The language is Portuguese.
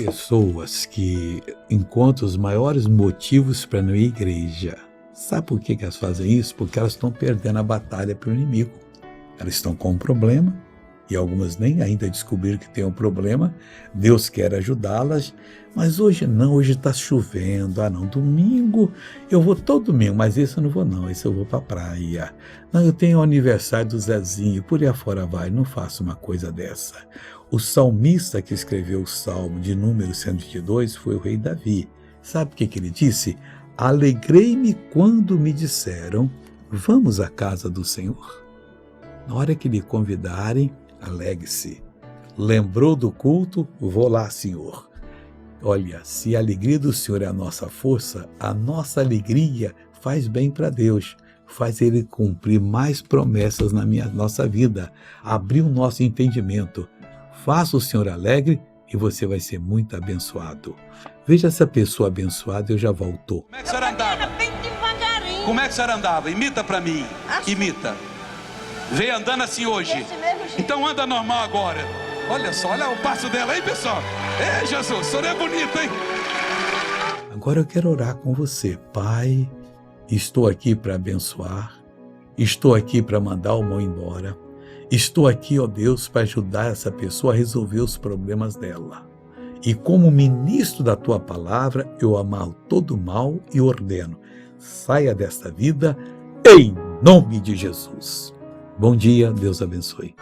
pessoas que encontram os maiores motivos para não ir à igreja. Sabe por que elas fazem isso? Porque elas estão perdendo a batalha para o inimigo. Elas estão com um problema, e algumas nem ainda descobriram que tem um problema. Deus quer ajudá-las, mas hoje não, hoje está chovendo. Não, domingo eu vou todo domingo, mas esse eu não vou não, esse eu vou para a praia. Não, eu tenho o aniversário do Zezinho, por aí afora vai, não faço uma coisa dessa. O salmista que escreveu o Salmo de número 122 foi o rei Davi. Sabe o que ele disse? Alegrei-me quando me disseram, vamos à casa do Senhor. Na hora que lhe convidarem, alegre-se. Lembrou do culto? Vou lá, Senhor. Olha, se a alegria do Senhor é a nossa força, a nossa alegria faz bem para Deus. Faz Ele cumprir mais promessas na nossa vida. Abrir o nosso entendimento. Faça o Senhor alegre e você vai ser muito abençoado. Veja essa pessoa abençoada, eu já volto. Como é que a senhora andava? Bem devagarinho. Como é que a senhora andava? Imita pra mim. Assim. Imita. Veio andando assim hoje. Desse mesmo jeito. Então anda normal agora. Olha só, olha o passo dela aí, pessoal. É, Jesus, o senhor é bonito, hein? Agora eu quero orar com você. Pai, estou aqui para abençoar. Estou aqui para mandar o mal embora. Estou aqui, ó Deus, para ajudar essa pessoa a resolver os problemas dela. E como ministro da tua palavra, eu amarro todo o mal e ordeno. Saia desta vida em nome de Jesus. Bom dia, Deus abençoe.